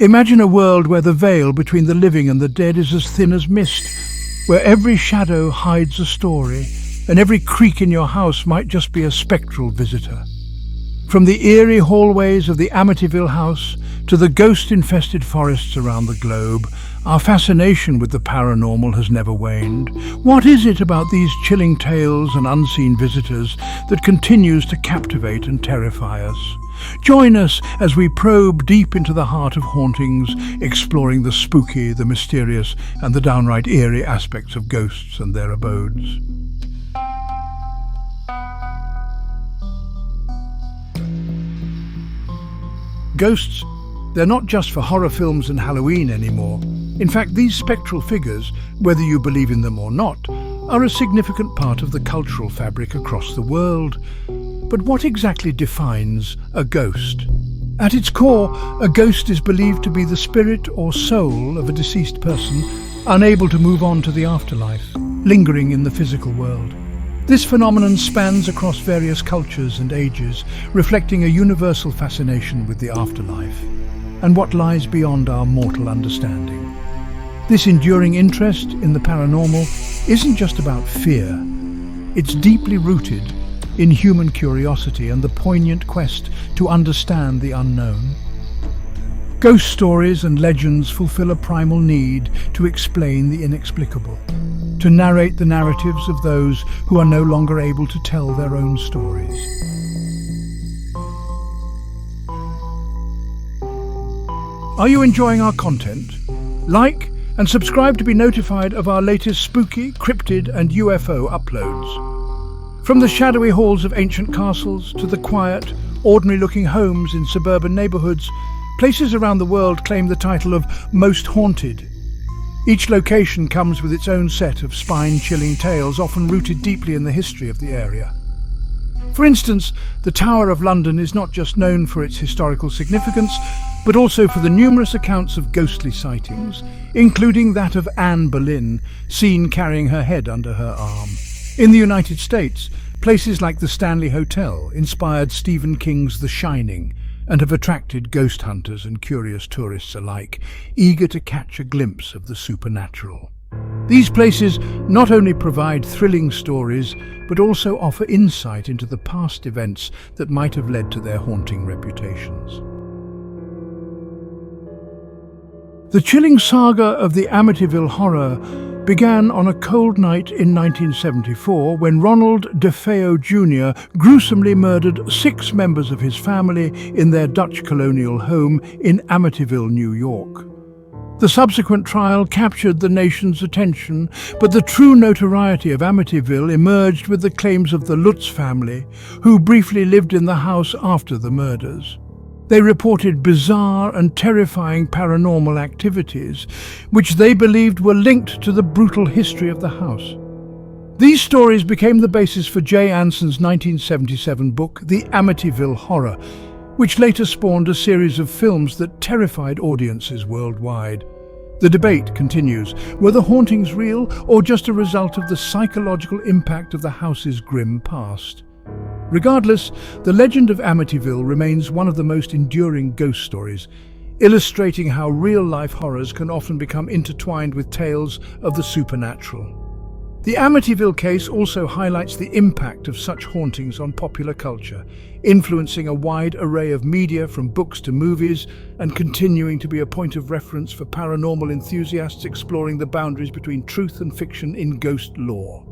Imagine a world where the veil between the living and the dead is as thin as mist, where every shadow hides a story, and every creak in your house might just be a spectral visitor. From the eerie hallways of the Amityville house to the ghost-infested forests around the globe, our fascination with the paranormal has never waned. What is it about these chilling tales and unseen visitors that continues to captivate and terrify us? Join us as we probe deep into the heart of hauntings, exploring the spooky, the mysterious, and the downright eerie aspects of ghosts and their abodes. Ghosts, they're not just for horror films and Halloween anymore. In fact, these spectral figures, whether you believe in them or not, are a significant part of the cultural fabric across the world. But what exactly defines a ghost? At its core, a ghost is believed to be the spirit or soul of a deceased person, unable to move on to the afterlife, lingering in the physical world. This phenomenon spans across various cultures and ages, reflecting a universal fascination with the afterlife and what lies beyond our mortal understanding. This enduring interest in the paranormal isn't just about fear. It's deeply rooted in human curiosity and the poignant quest to understand the unknown. Ghost stories and legends fulfill a primal need to explain the inexplicable, to narrate the narratives of those who are no longer able to tell their own stories. Are you enjoying our content? Like and subscribe to be notified of our latest spooky, cryptid and UFO uploads. From the shadowy halls of ancient castles to the quiet, ordinary-looking homes in suburban neighborhoods, places around the world claim the title of Most Haunted. Each location comes with its own set of spine-chilling tales, often rooted deeply in the history of the area. For instance, the Tower of London is not just known for its historical significance, but also for the numerous accounts of ghostly sightings, including that of Anne Boleyn, seen carrying her head under her arm. In the United States, places like the Stanley Hotel inspired Stephen King's The Shining and have attracted ghost hunters and curious tourists alike, eager to catch a glimpse of the supernatural. These places not only provide thrilling stories, but also offer insight into the past events that might have led to their haunting reputations. The chilling saga of the Amityville Horror began on a cold night in 1974 when Ronald DeFeo Jr. gruesomely murdered 6 members of his family in their Dutch colonial home in Amityville, New York. The subsequent trial captured the nation's attention, but the true notoriety of Amityville emerged with the claims of the Lutz family, who briefly lived in the house after the murders. They reported bizarre and terrifying paranormal activities, which they believed were linked to the brutal history of the house. These stories became the basis for Jay Anson's 1977 book, The Amityville Horror, which later spawned a series of films that terrified audiences worldwide. The debate continues. Were the hauntings real or just a result of the psychological impact of the house's grim past? Regardless, the legend of Amityville remains one of the most enduring ghost stories, illustrating how real-life horrors can often become intertwined with tales of the supernatural. The Amityville case also highlights the impact of such hauntings on popular culture, influencing a wide array of media from books to movies and continuing to be a point of reference for paranormal enthusiasts exploring the boundaries between truth and fiction in ghost lore.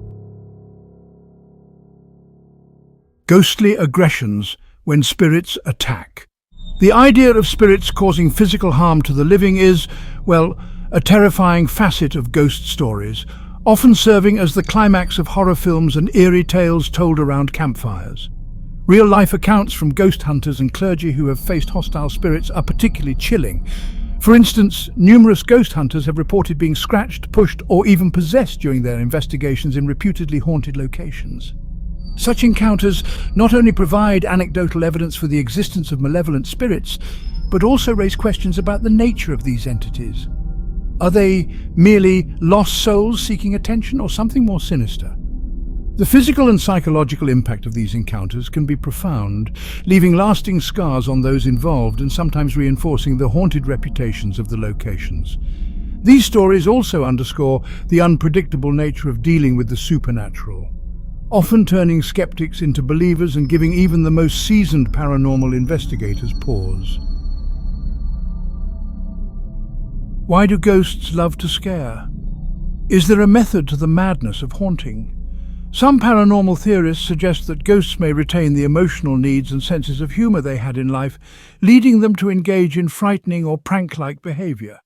Ghostly aggressions when spirits attack. The idea of spirits causing physical harm to the living is, well, a terrifying facet of ghost stories, often serving as the climax of horror films and eerie tales told around campfires. Real-life accounts from ghost hunters and clergy who have faced hostile spirits are particularly chilling. For instance, numerous ghost hunters have reported being scratched, pushed, or even possessed during their investigations in reputedly haunted locations. Such encounters not only provide anecdotal evidence for the existence of malevolent spirits, but also raise questions about the nature of these entities. Are they merely lost souls seeking attention or something more sinister? The physical and psychological impact of these encounters can be profound, leaving lasting scars on those involved and sometimes reinforcing the haunted reputations of the locations. These stories also underscore the unpredictable nature of dealing with the supernatural, often turning skeptics into believers and giving even the most seasoned paranormal investigators pause. Why do ghosts love to scare? Is there a method to the madness of haunting? Some paranormal theorists suggest that ghosts may retain the emotional needs and senses of humor they had in life, leading them to engage in frightening or prank-like behavior.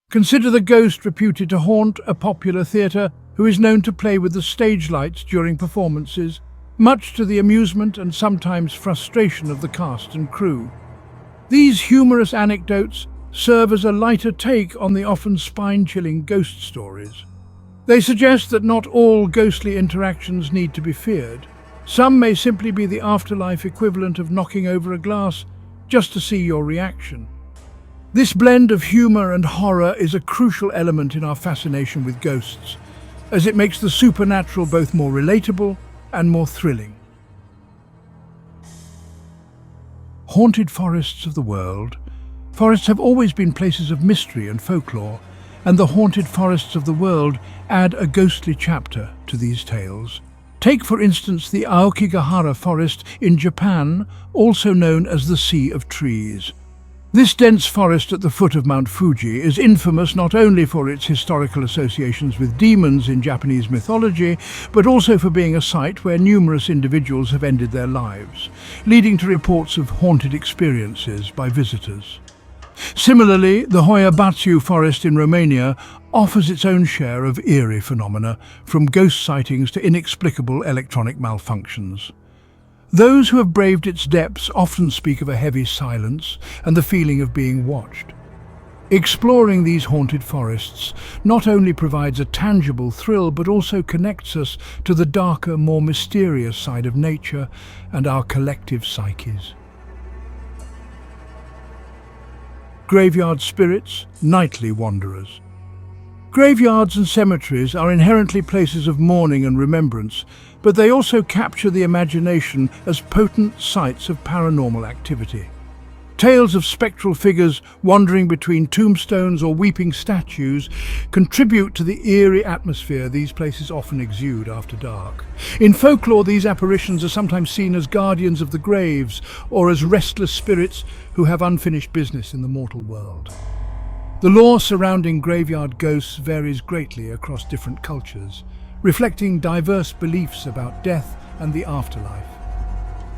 Consider the ghost reputed to haunt a popular theatre who is known to play with the stage lights during performances, much to the amusement and sometimes frustration of the cast and crew. These humorous anecdotes serve as a lighter take on the often spine-chilling ghost stories. They suggest that not all ghostly interactions need to be feared. Some may simply be the afterlife equivalent of knocking over a glass just to see your reaction. This blend of humor and horror is a crucial element in our fascination with ghosts, as it makes the supernatural both more relatable and more thrilling. Haunted forests of the world. Forests have always been places of mystery and folklore, and the haunted forests of the world add a ghostly chapter to these tales. Take, for instance, the Aokigahara forest in Japan, also known as the Sea of Trees. This dense forest at the foot of Mount Fuji is infamous not only for its historical associations with demons in Japanese mythology, but also for being a site where numerous individuals have ended their lives, leading to reports of haunted experiences by visitors. Similarly, the Hoia-Baciu forest in Romania offers its own share of eerie phenomena, from ghost sightings to inexplicable electronic malfunctions. Those who have braved its depths often speak of a heavy silence and the feeling of being watched. Exploring these haunted forests not only provides a tangible thrill, but also connects us to the darker, more mysterious side of nature and our collective psyches. Graveyard spirits, nightly wanderers. Graveyards and cemeteries are inherently places of mourning and remembrance, but they also capture the imagination as potent sites of paranormal activity. Tales of spectral figures wandering between tombstones or weeping statues contribute to the eerie atmosphere these places often exude after dark. In folklore, these apparitions are sometimes seen as guardians of the graves or as restless spirits who have unfinished business in the mortal world. The lore surrounding graveyard ghosts varies greatly across different cultures, reflecting diverse beliefs about death and the afterlife.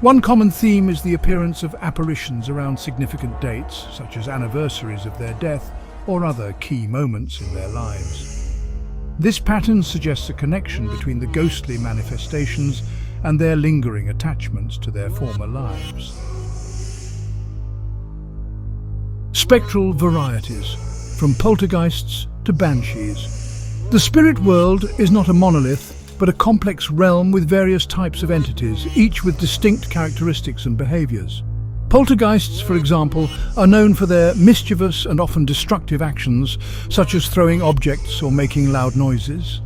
One common theme is the appearance of apparitions around significant dates, such as anniversaries of their death or other key moments in their lives. This pattern suggests a connection between the ghostly manifestations and their lingering attachments to their former lives. Spectral varieties, from poltergeists to banshees. The spirit world is not a monolith, but a complex realm with various types of entities, each with distinct characteristics and behaviors. Poltergeists, for example, are known for their mischievous and often destructive actions, such as throwing objects or making loud noises.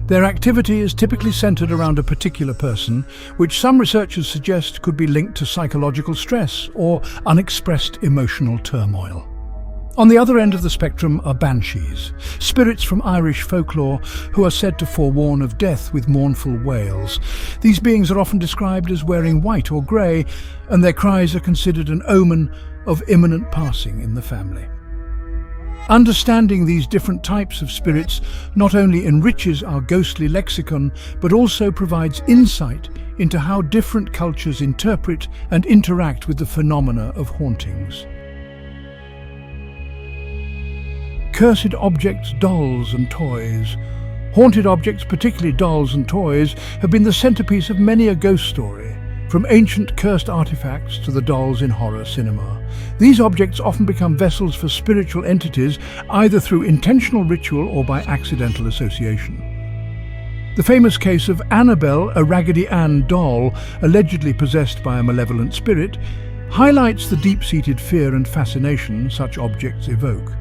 Their activity is typically centered around a particular person, which some researchers suggest could be linked to psychological stress or unexpressed emotional turmoil. On the other end of the spectrum are banshees, spirits from Irish folklore who are said to forewarn of death with mournful wails. These beings are often described as wearing white or grey, and their cries are considered an omen of imminent passing in the family. Understanding these different types of spirits not only enriches our ghostly lexicon, but also provides insight into how different cultures interpret and interact with the phenomena of hauntings. Cursed objects, dolls and toys. Haunted objects, particularly dolls and toys, have been the centerpiece of many a ghost story, from ancient cursed artifacts to the dolls in horror cinema. These objects often become vessels for spiritual entities, either through intentional ritual or by accidental association. The famous case of Annabelle, a Raggedy Ann doll allegedly possessed by a malevolent spirit, highlights the deep-seated fear and fascination such objects evoke.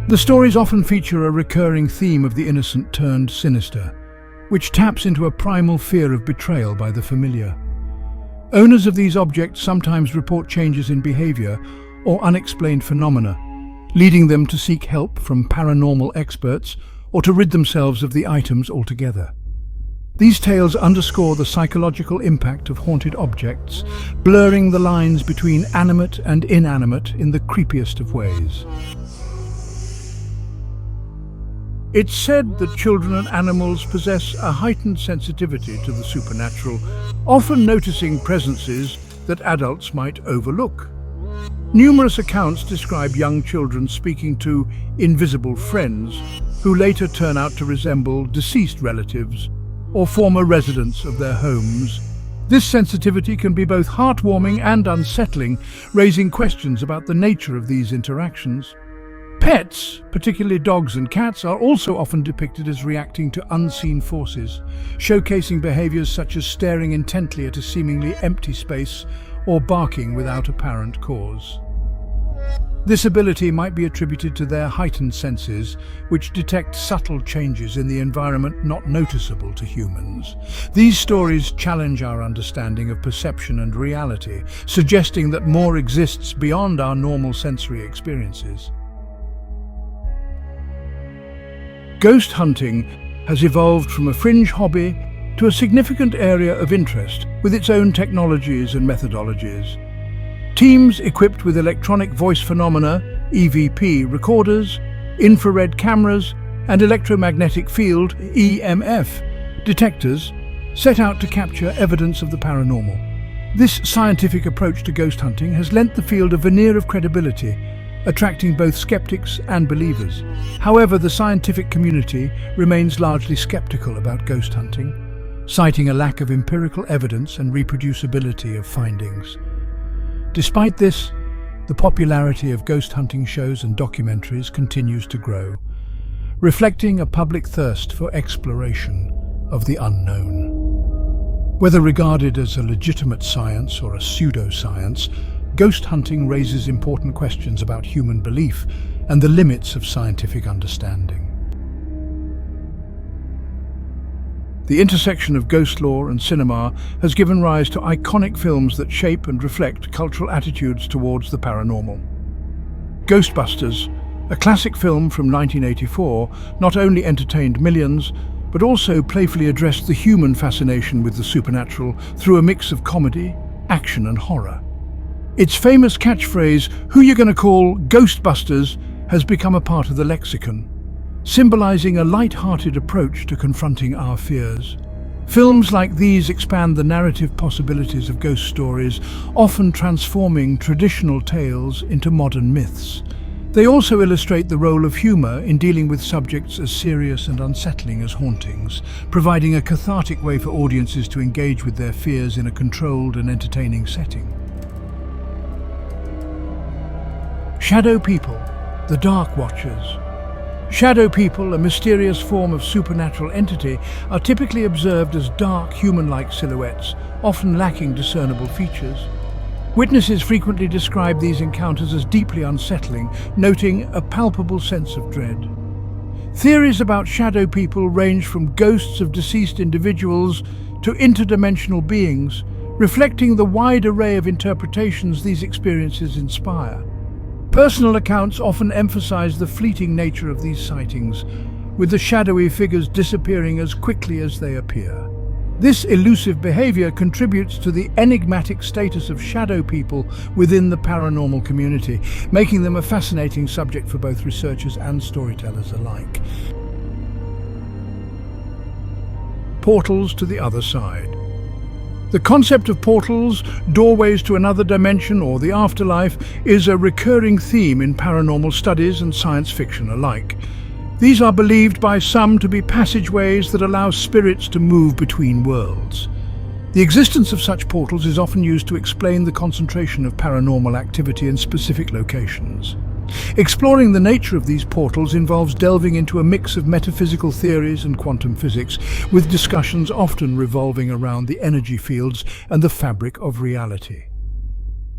The stories often feature a recurring theme of the innocent turned sinister, which taps into a primal fear of betrayal by the familiar. Owners of these objects sometimes report changes in behavior or unexplained phenomena, leading them to seek help from paranormal experts or to rid themselves of the items altogether. These tales underscore the psychological impact of haunted objects, blurring the lines between animate and inanimate in the creepiest of ways. It's said that children and animals possess a heightened sensitivity to the supernatural, often noticing presences that adults might overlook. Numerous accounts describe young children speaking to invisible friends who later turn out to resemble deceased relatives or former residents of their homes. This sensitivity can be both heartwarming and unsettling, raising questions about the nature of these interactions. Pets, particularly dogs and cats, are also often depicted as reacting to unseen forces, showcasing behaviors such as staring intently at a seemingly empty space or barking without apparent cause. This ability might be attributed to their heightened senses, which detect subtle changes in the environment not noticeable to humans. These stories challenge our understanding of perception and reality, suggesting that more exists beyond our normal sensory experiences. Ghost hunting has evolved from a fringe hobby to a significant area of interest with its own technologies and methodologies. Teams equipped with electronic voice phenomena, EVP recorders, infrared cameras, and electromagnetic field, EMF, detectors set out to capture evidence of the paranormal. This scientific approach to ghost hunting has lent the field a veneer of credibility, attracting both skeptics and believers. However, the scientific community remains largely skeptical about ghost hunting, citing a lack of empirical evidence and reproducibility of findings. Despite this, the popularity of ghost hunting shows and documentaries continues to grow, reflecting a public thirst for exploration of the unknown. Whether regarded as a legitimate science or a pseudoscience, ghost hunting raises important questions about human belief and the limits of scientific understanding. The intersection of ghost lore and cinema has given rise to iconic films that shape and reflect cultural attitudes towards the paranormal. Ghostbusters, a classic film from 1984, not only entertained millions, but also playfully addressed the human fascination with the supernatural through a mix of comedy, action, and horror. Its famous catchphrase, "Who you gonna call Ghostbusters?" has become a part of the lexicon, symbolizing a light-hearted approach to confronting our fears. Films like these expand the narrative possibilities of ghost stories, often transforming traditional tales into modern myths. They also illustrate the role of humor in dealing with subjects as serious and unsettling as hauntings, providing a cathartic way for audiences to engage with their fears in a controlled and entertaining setting. Shadow people, the Dark Watchers. Shadow people, a mysterious form of supernatural entity, are typically observed as dark, human-like silhouettes, often lacking discernible features. Witnesses frequently describe these encounters as deeply unsettling, noting a palpable sense of dread. Theories about shadow people range from ghosts of deceased individuals to interdimensional beings, reflecting the wide array of interpretations these experiences inspire. Personal accounts often emphasize the fleeting nature of these sightings, with the shadowy figures disappearing as quickly as they appear. This elusive behavior contributes to the enigmatic status of shadow people within the paranormal community, making them a fascinating subject for both researchers and storytellers alike. Portals to the other side. The concept of portals, doorways to another dimension or the afterlife, is a recurring theme in paranormal studies and science fiction alike. These are believed by some to be passageways that allow spirits to move between worlds. The existence of such portals is often used to explain the concentration of paranormal activity in specific locations. Exploring the nature of these portals involves delving into a mix of metaphysical theories and quantum physics, with discussions often revolving around the energy fields and the fabric of reality.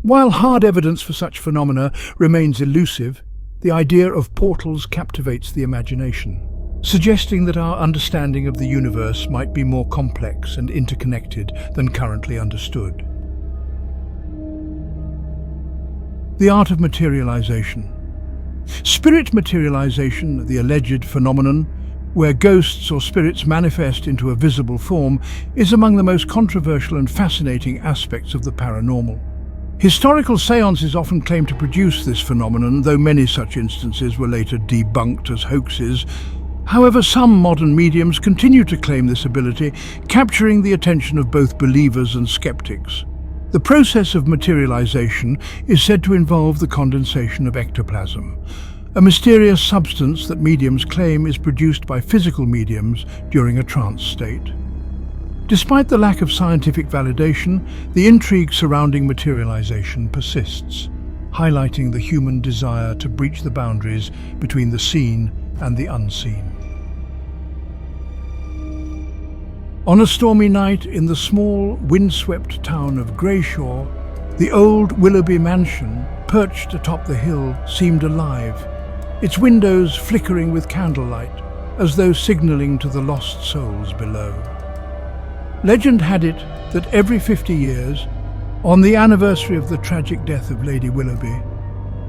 While hard evidence for such phenomena remains elusive, the idea of portals captivates the imagination. suggesting that our understanding of the universe might be more complex and interconnected than currently understood. The art of materialization. Spirit materialization, the alleged phenomenon where ghosts or spirits manifest into a visible form, is among the most controversial and fascinating aspects of the paranormal. Historical seances often claim to produce this phenomenon, though many such instances were later debunked as hoaxes. However, some modern mediums continue to claim this ability, capturing the attention of both believers and skeptics. The process of materialization is said to involve the condensation of ectoplasm, a mysterious substance that mediums claim is produced by physical mediums during a trance state. Despite the lack of scientific validation, the intrigue surrounding materialization persists, highlighting the human desire to breach the boundaries between the seen and the unseen. On a stormy night in the small, windswept town of Greyshaw, the old Willoughby mansion, perched atop the hill, seemed alive, its windows flickering with candlelight, as though signaling to the lost souls below. Legend had it that every 50 years, on the anniversary of the tragic death of Lady Willoughby,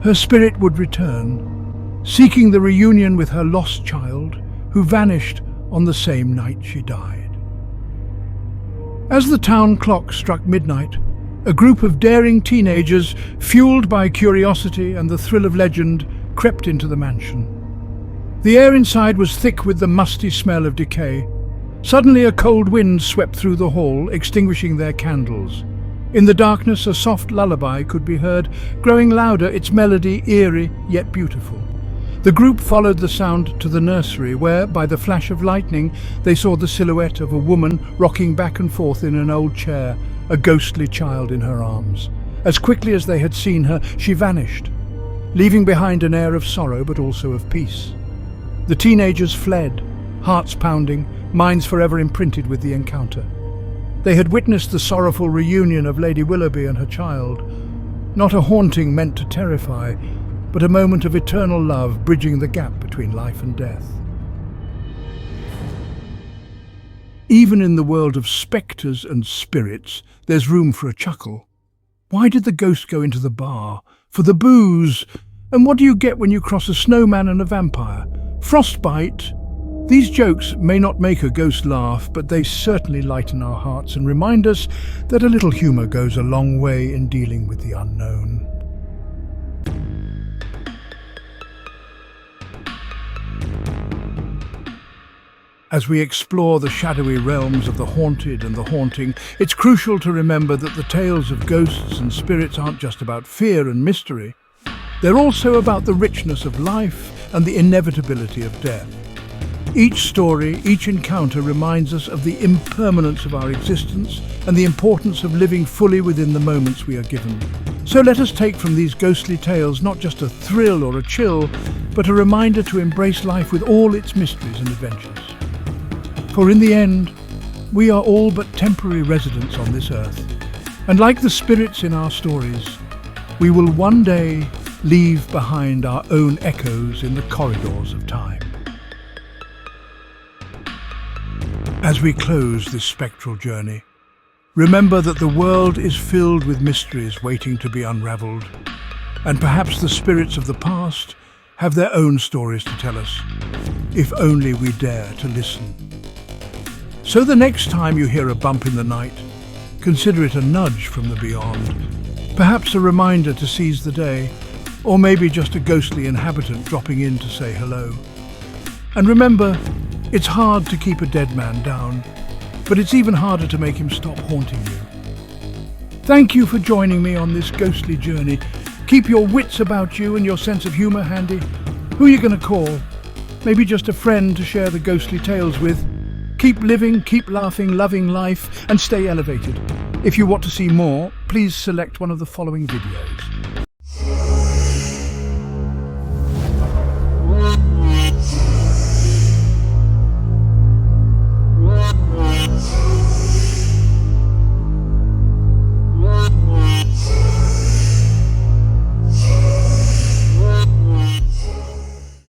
her spirit would return, seeking the reunion with her lost child, who vanished on the same night she died. As the town clock struck midnight, a group of daring teenagers, fueled by curiosity and the thrill of legend, crept into the mansion. The air inside was thick with the musty smell of decay. Suddenly a cold wind swept through the hall, extinguishing their candles. In the darkness, a soft lullaby could be heard, growing louder, its melody eerie yet beautiful. The group followed the sound to the nursery, where, by the flash of lightning, they saw the silhouette of a woman rocking back and forth in an old chair, a ghostly child in her arms. As quickly as they had seen her, she vanished, leaving behind an air of sorrow but also of peace. The teenagers fled, hearts pounding, minds forever imprinted with the encounter. They had witnessed the sorrowful reunion of Lady Willoughby and her child, not a haunting meant to terrify, but a moment of eternal love bridging the gap between life and death. Even in the world of spectres and spirits, there's room for a chuckle. Why did the ghost go into the bar? For the booze. And what do you get when you cross a snowman and a vampire? Frostbite. These jokes may not make a ghost laugh, but they certainly lighten our hearts and remind us that a little humour goes a long way in dealing with the unknown. As we explore the shadowy realms of the haunted and the haunting, it's crucial to remember that the tales of ghosts and spirits aren't just about fear and mystery. They're also about the richness of life and the inevitability of death. Each story, each encounter reminds us of the impermanence of our existence and the importance of living fully within the moments we are given. So let us take from these ghostly tales not just a thrill or a chill, but a reminder to embrace life with all its mysteries and adventures. For in the end, we are all but temporary residents on this earth, and like the spirits in our stories, we will one day leave behind our own echoes in the corridors of time. As we close this spectral journey, remember that the world is filled with mysteries waiting to be unraveled, and perhaps the spirits of the past have their own stories to tell us, if only we dare to listen. So the next time you hear a bump in the night, consider it a nudge from the beyond, perhaps a reminder to seize the day, or maybe just a ghostly inhabitant dropping in to say hello. And remember, it's hard to keep a dead man down, but it's even harder to make him stop haunting you. Thank you for joining me on this ghostly journey. Keep your wits about you and your sense of humour handy. Who are you going to call? Maybe just a friend to share the ghostly tales with. Keep living, keep laughing, loving life, and stay elevated. If you want to see more, please select one of the following videos.